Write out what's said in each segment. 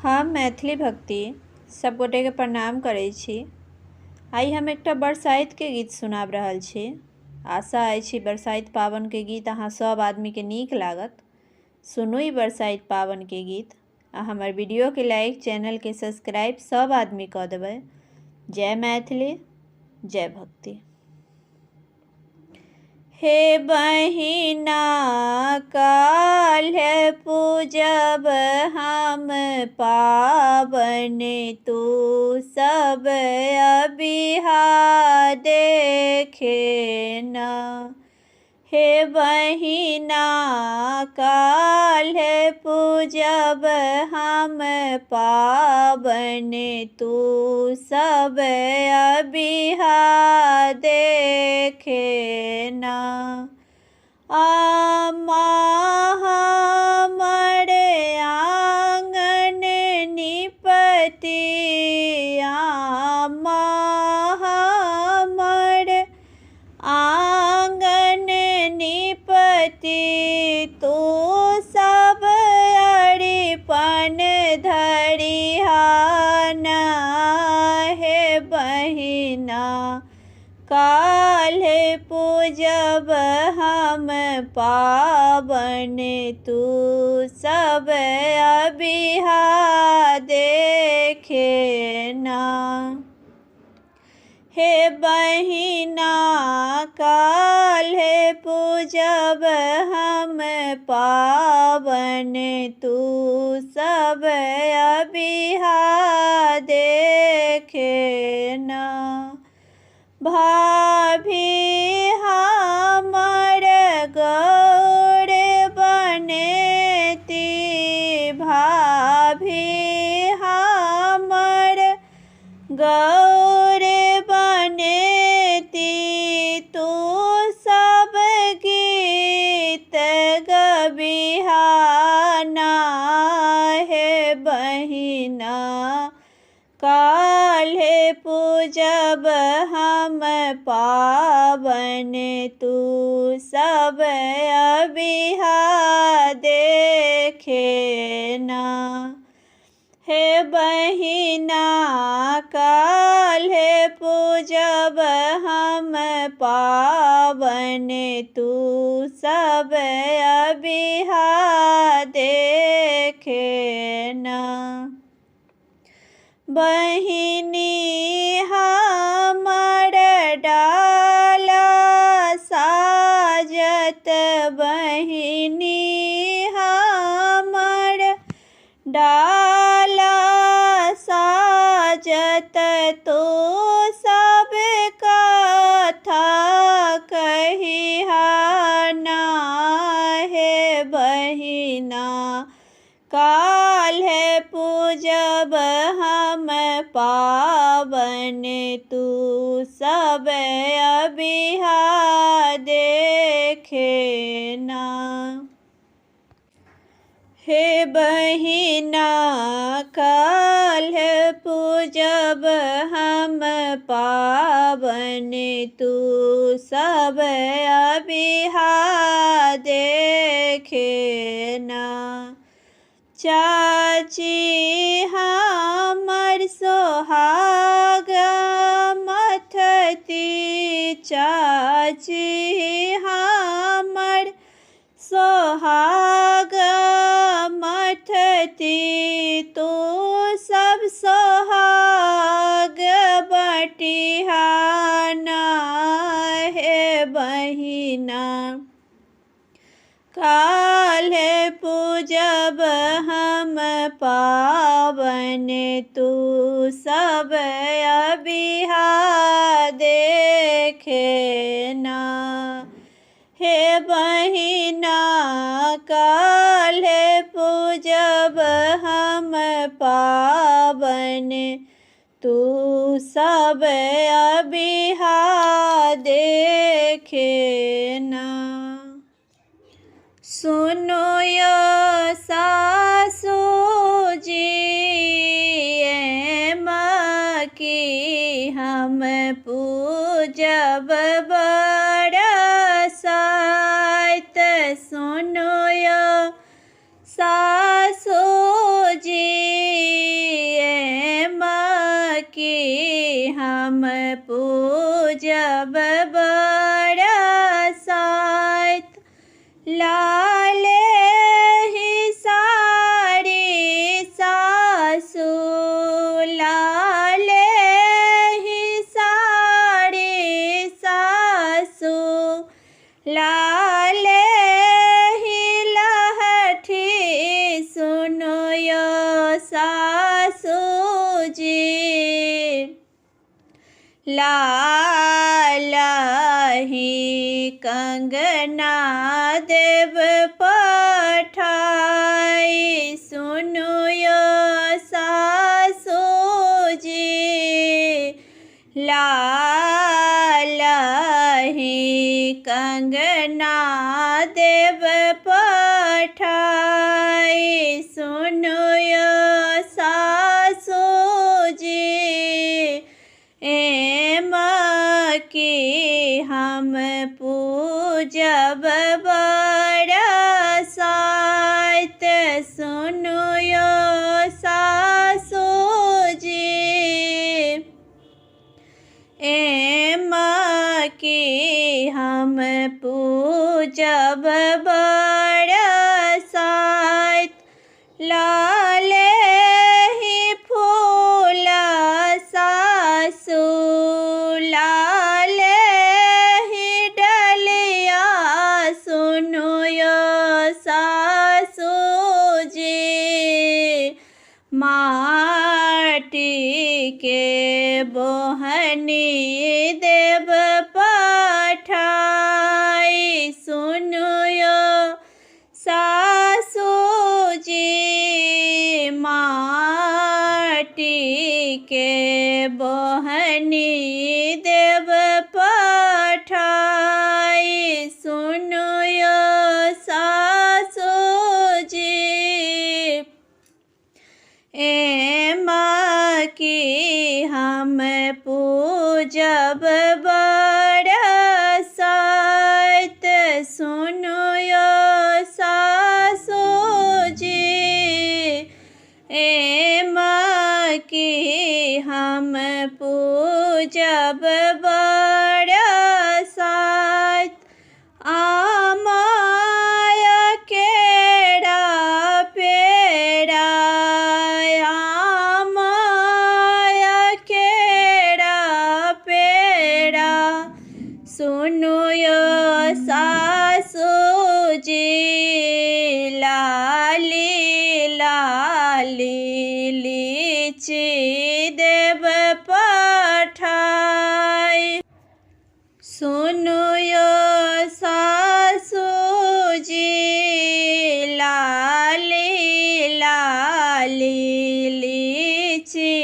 हम मैथिली भक्ति सब गोटे के प्रणाम करै छी। आई हम एकटा बरसाइत के गीत सुनाब रहल छी। आशा अछि बरसाइत पावन के गीत अहाँ सब आदमी के नीक लागत। सुनू ई बरसाइत पावन के गीत आ हमर वीडियो के लाइक, चैनल के सब्सक्राइब सब आदमी कऽ देबै। जय मैथिली, जय भक्ति। हे बहिना काल्ह पूजब हम पावन, तू सब अबिहा देखे न। हे बहिना काल्ह पूजब हम पावन, तू सब अबिहा देखे न। हमर आंगन निपति, हमर आंगन निपति, तू सब अरिपन धरिहा न। हे बहिना काल्ह पूजब हम पावन, तू सब अबिहा देखे न। हे बहिना काल्ह पूजब हम पावन, तू सब अबिहा देखे न। भाभी हमर गौर बनेती, भाभी हमर गौर बनेती, तू सब गीत गबिहा न। हे बहिना काल्ह पूजब हम पावन, तू सब अबिहा देखे न। हे बहिना काल्ह पूजब हम पावन, तू सब अबिहा देखे न। बहिनी हमर डाला साजत, बहिनी हमर डाला साजत, तू सब कथा कहिहा न। हे बहिना काल्ह पूजब हम पावन, तू सब अबिहा देखे न। हे बहिना काल्ह पूजब हम पावन, तू सब अबिहा देखे न। चाची हमर सोहाग मथती, चाची हमर सोहाग मथती, तू सब सोहाग बटिहा न। हे बहिना काल्ह पूजब हम पावन, तू सब अबिहा देखे न। हे बहिना काल्ह पूजब हम पावन, तू सब अबिहा देखे न। सुनो यो सासू जी की हम पूजब बरसाइत। सुनो यो सासू जी के हम पूजब बरसाइत। लाले ही साड़ी सासु, लाले ही साड़ी सासु, लाले ही लहठी सुनो यो सासु जी। लालही कंगना देव पठाई सुनो यो सासु जी। लालही कंगना देव पठाई सुनो यो सासु जी। एम के हम पूजब बरसाइत सुनो यो सासु जी। एम के हम पूजब बरसाइत। लाले ही फूल सासु, लाले ही डलिया सुनो यो सासु जी। माटी के बोहनी देव पठाई सुनो यो सासु जी। माटी के बोहनी देव पठाई सुनो यो सासु जी। एम के हम पूजब बरसाइत सुनो यो सासु जी। एम के हम पूजब बरसाइत। आमाय केरा पेड़ा, आमाय केरा पेड़ा सुनो यो सासु जी। लाली लाली लीची देव पठाई सुनो यो सासु जी। लाली लाली लीची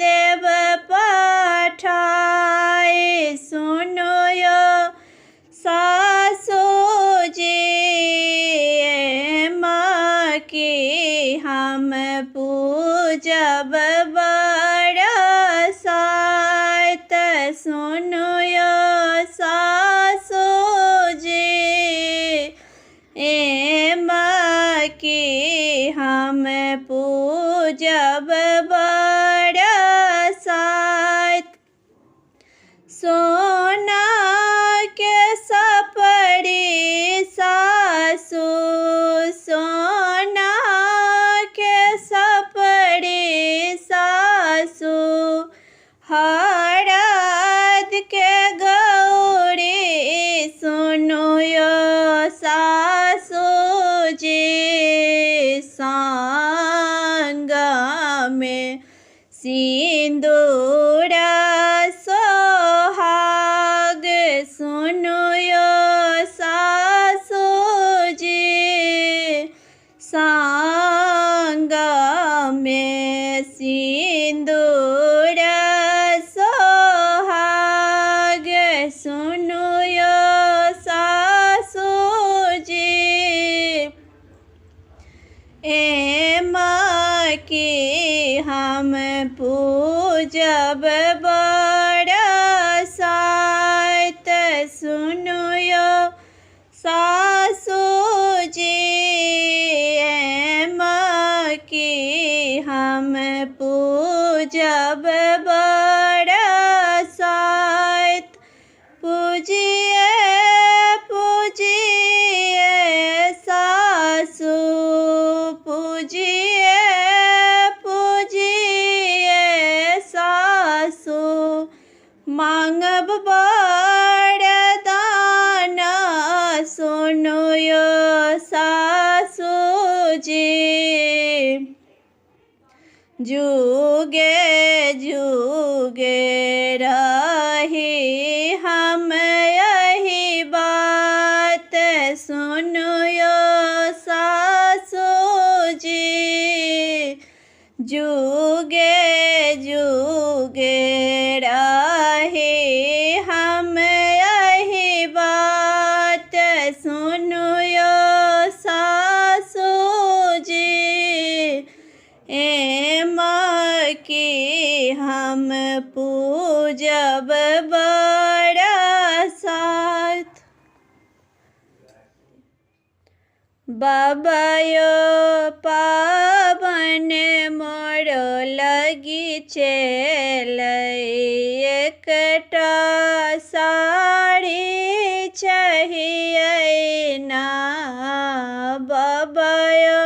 देव पठाई सुनो यो सासु जी। एम के हम पूजब बरसाइत सुनो यो सासु जी। एम के हम पूजब बरसाइत। सोना के सपड़ी सासु, सोना के सपड़ी सासु, हरद के गौरी सुनो यो सासु जी। संग में सिंदूर सोहाग सुनो यो सासु जी। संग में सिंदूर सोहाग सुनो यो सासु जी। एम के हम पूजब बरसाइत सुनो यो सासु जी। एम के हम पूजब बरसाइत। पूजिए पूजिए सासु, पूजिए पूजिए सासु, मांगब वरदान सुनु यो सासु जी। जुगे जुगे रही हम यही बात सुनु यो सासु जी। जुगे जुगे रही हम यही बात सुनु यो सासु जी। कि हम पूजब बरसाइत। बाबा यो पावन मोरो लगी चलै, एकटा साड़ी चाहिए ना। बाबा यो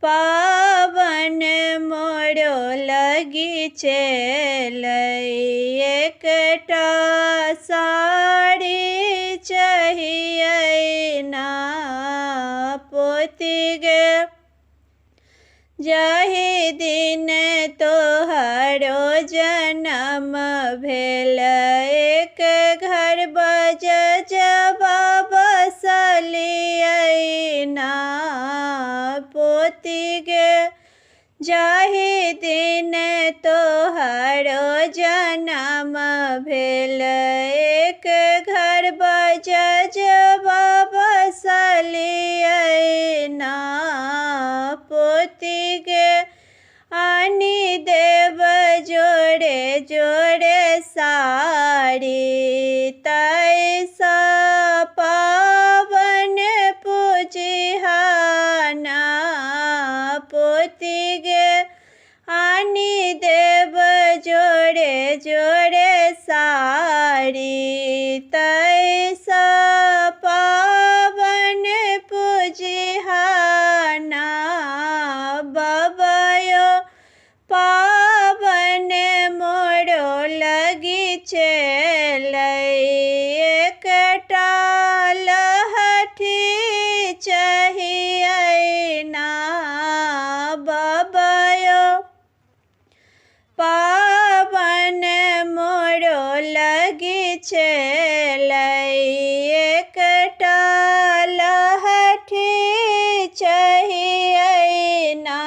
पावन मोरो लगी चलै, एकटा साड़ी चाहिए ना। पोती गे जाहि दिन तोहरो जन्म भेल, एक घर बजबा बसलियै ना। पोती गे जाहि दिन तोहरो जन्म भेल, एक घर बजबा बसलियै ना। पोती गे आनी देव जोड़े जोड़े साड़ी, तैसा पावन पूजिहाना। पोती गे आनी देव जोड़े जोड़े साड़ी, तैसा पावन पूजिहाना। बाबा यो पावन मोरो लगी चलै, एकटा लहठी चाहिए ना। बाबा यो पावन मोरो लगी चलै, एकटा लहठी चाहिए ना।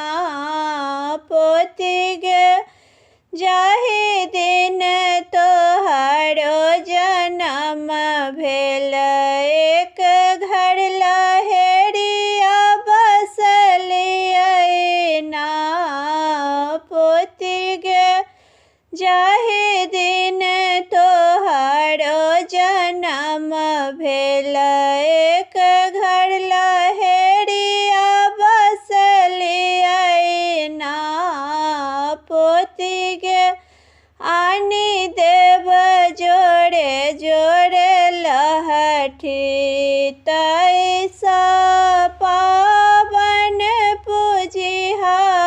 पोती गे जाहि दिन तोहरो जन्म भेल, एक घर लहेरिया बसलियै ना। पोती गे जाहि दिन तोहरो जन्म भेल, एक घर लहेरिया बसलियै ना। पोती गे आनी देव जोड़े जोड़े लहठी, तैसा पावन पूजिहाना।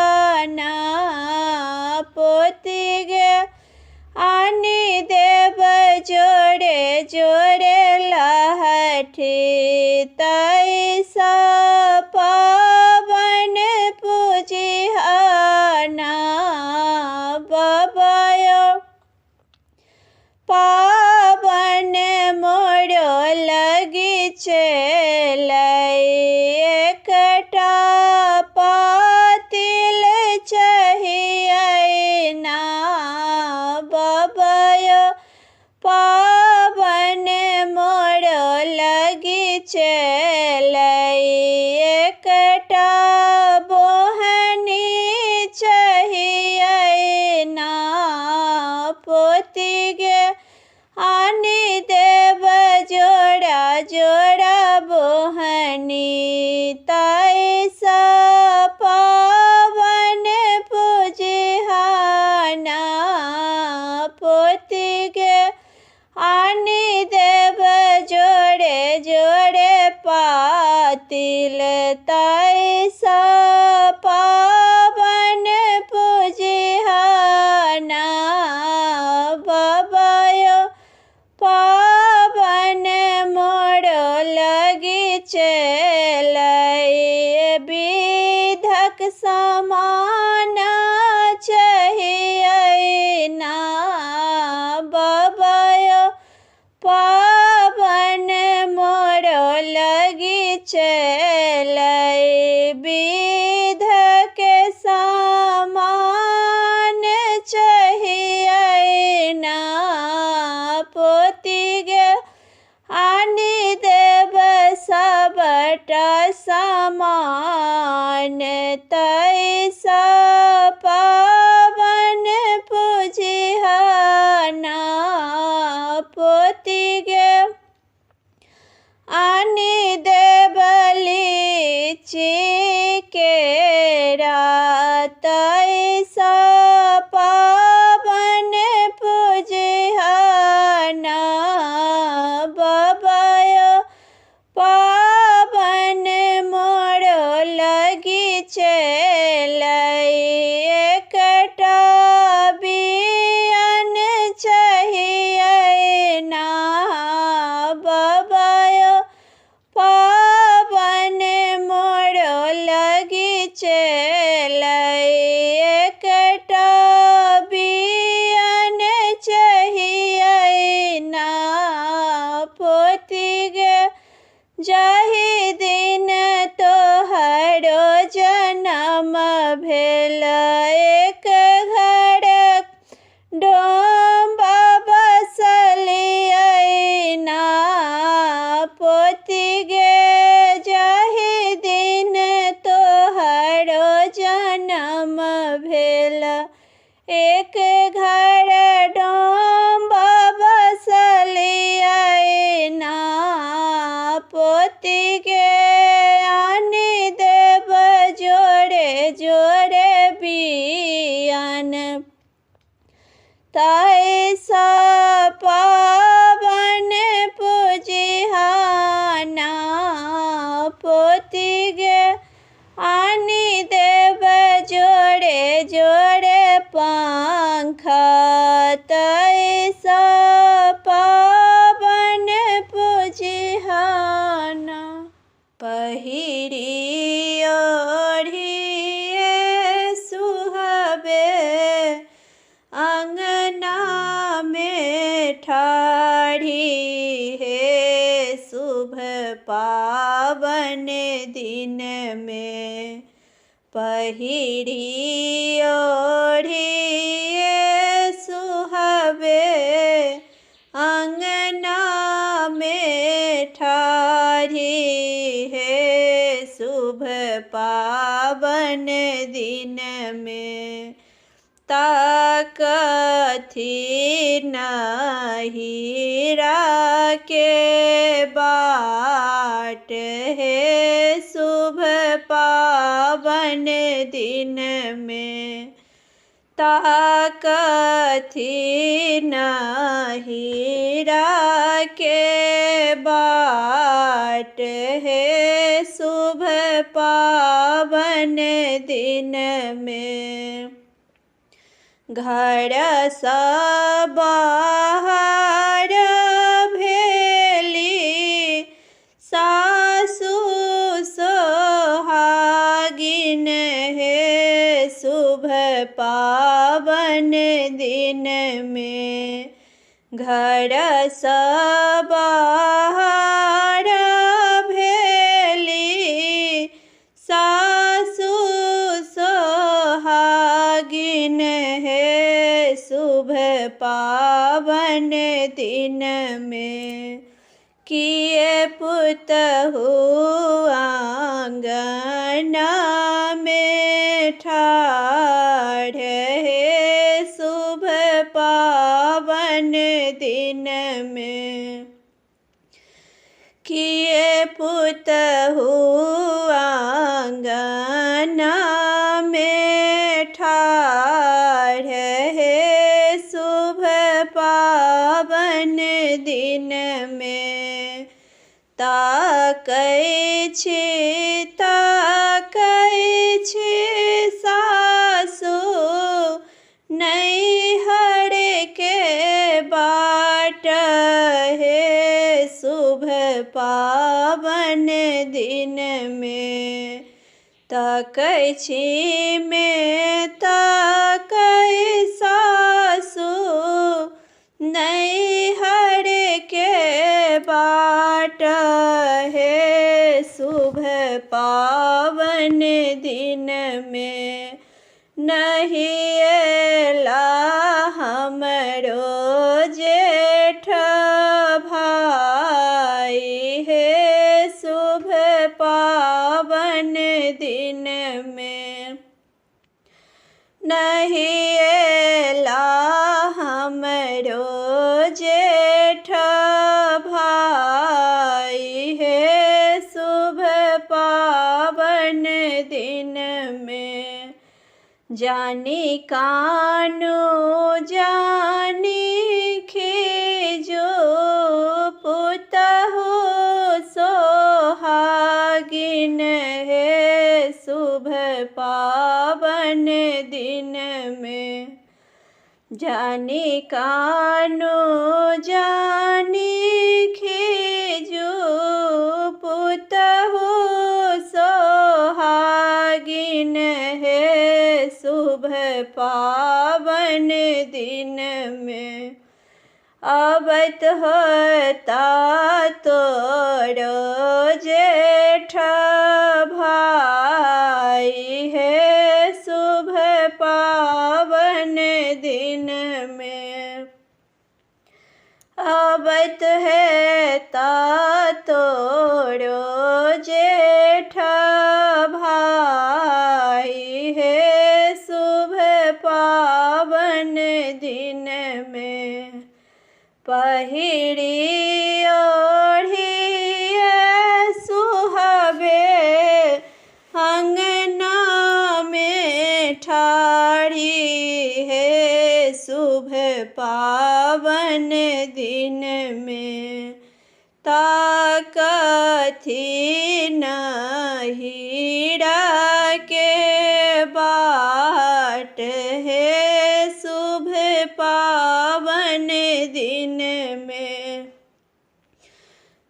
पोती गे आनी देव जोड़े जोड़े लहठी, तैसा पावन पूजिहाना। बाबा यो पावन मोरो लगी चलै, एकटा पातिल चाहिए ना। बाबा यो पावन मोरो लगी चलै, एकटा बोहनी चाहिए ना। पोती गे आनी देव जोड़ा जोड़ा बोहनी, विध के सामान चाहिए ना पोती गे आनी देव सबटा सामान तैसा पावन पूजिहना पोती गे आनी देवली चिकेरा तैसा पावन पूजिहना बाबाय पावन मोरो लगी चलै एकटा बियन चाहिए ना बाबाय पावन मोरो लगी चलै एकटा बियन चाहिए ना पोती गे जाहि दिन तोहरो जन्म भेल एक घर डोम्बा बसलियै ना पोती गे जाहि दिन तोहरो जन्म भेल एक घर डोम्बा बसलियै ना पोती गे आनी देव जोड़े जोड़े बियन तैसा पावन पूजिहना पोती गे आनी देव जोड़े जोड़े पंख तैसा पावन पूजिहना पहिरी ओढ़िए सुहबे अंगना में ठाढ़ी है शुभ पावन दिन में पहिरी ओढ़िए सुहबे अंगना में ठाढ़ी है शुभ पावन दिन में ताकथी हीरा के बाट है शुभ पावन दिन में ताकथी हीरा के बाट है शुभ पावन दिन में घर सा बाहर भेली सासु सोहागिन है शुभ पावन दिन में घर सा बाहर भेली सासु सोहागिन है शुभ पावन दिन में किए पुतहु आंगना में ठाढ़ है शुभ पावन दिन में किए पुतहु आंगना में ठाढ़ है शुभ पावन दिन में ताकै छी सासु नैहर के बाट है शुभ पावन दिन में ताकै छी में ताकै सासु नैहर के बाट है शुभ पावन में। नहीं एला हमरो जेठ भाई हे शुभ पावन दिन में। नहीं एला हमरो जेठ भाई हे शुभ पावन दिन में। जानी कानो जानी खीजो पुतहु सोहागिन हे शुभ पावन दिन में। जानी कानो जानी खीजो पुतहु सोहागिन हे शुभ पावन दिन में। अबत होता तोरो जेठ भाई हे शुभ पावन दिन में। अबत है ता तोरो जेठ भाई हे शुभ पावन दिन में। पहिरी ओढ़ी सुहावे अंगना में ठाढ़ी है शुभ पावन दिन में। ताकथी न हीरा के बाट है शुभ पावन दिन में।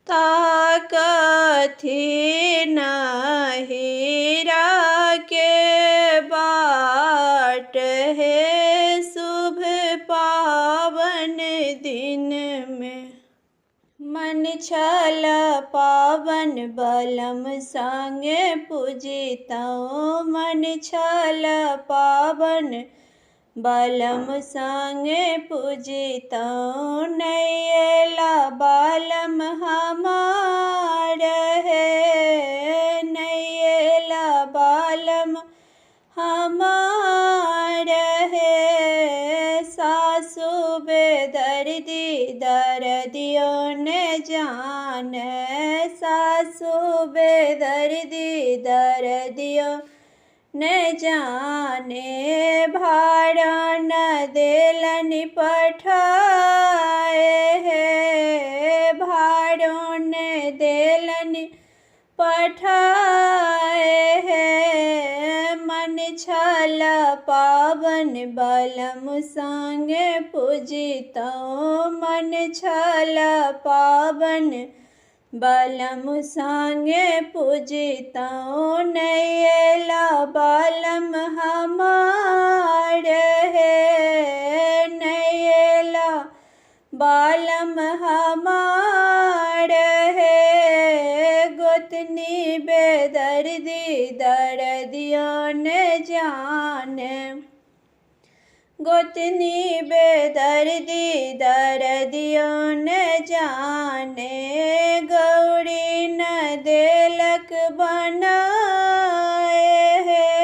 ताकथी न हीरा के बाट है शुभ पावन दिन में। मन छल पावन बलम संगे पूजितौ। मन छल पावन बलम संगे पूजितौ। नहीं एला बालम हमार है। नहीं एला बालम हमार है। सासु बेदर्दी दर्दियो न जान। सासु बेदर्दी दर्दियो न जाने। भाड़ा न देलन पठाए है। भाड़ो न देलन पठाए है। मन छल पावन बलम संगे पूजितौ। मन छल पावन बलम संगे पूजितौ। नहीं एला बालम हमार है। नहीं एला बालम हमार है। गोतनी बेदर्दी दर्दियो न जान। गोतनी बेदर्दी दर्दियो न जाने। गौरी न देलक बनाए है।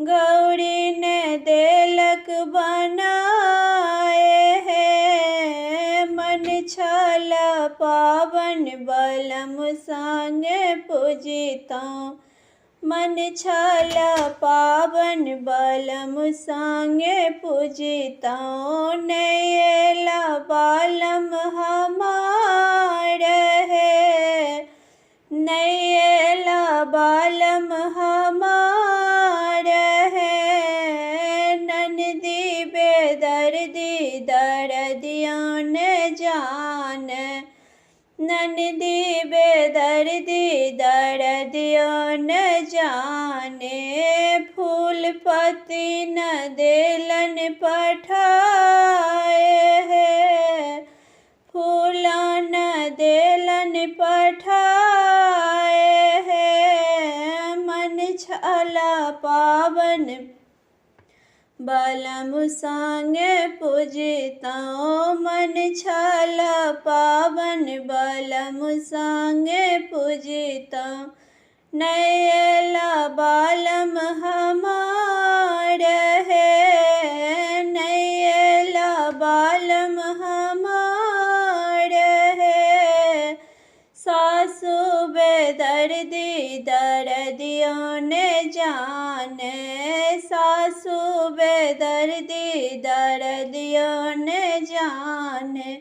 गौरी न देलक बनाए है। मन छल पावन बलम संगे पूजितौ। मन छल पावन बलम संगे पूजितौ। नहीं एला बालम हमार है। नहीं एला बालम हमार है। ननदी बेदर्दी दर्दियो न जान। ननदी बेदर्दी दर्दियो न जाने। फूल पत्ती न देलन पठाए है। फूल न देलन पठाए है। मन छल बलम संगे पूजितौ मन छल पावन बलम संगे पूजितौ नहीं अयला बालम हमार है नहीं अयला बालम हमार है सासु बेदर्दी दर्दियों ने जाने सासु बेदर्दी दर्दियों ने जाने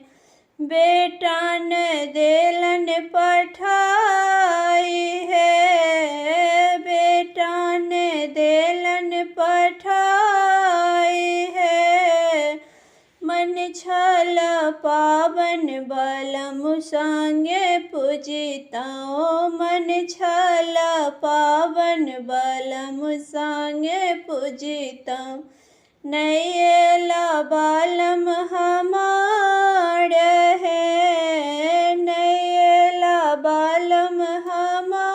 बेटा ने देलन पठाई है बेटा ने देलन पठाई है मन छल पावन बलम संगे पूजितौ मन छल पावन बलम संगे पूजितौ नहीं अयला बालम हमार है नहीं अयला बालम हमार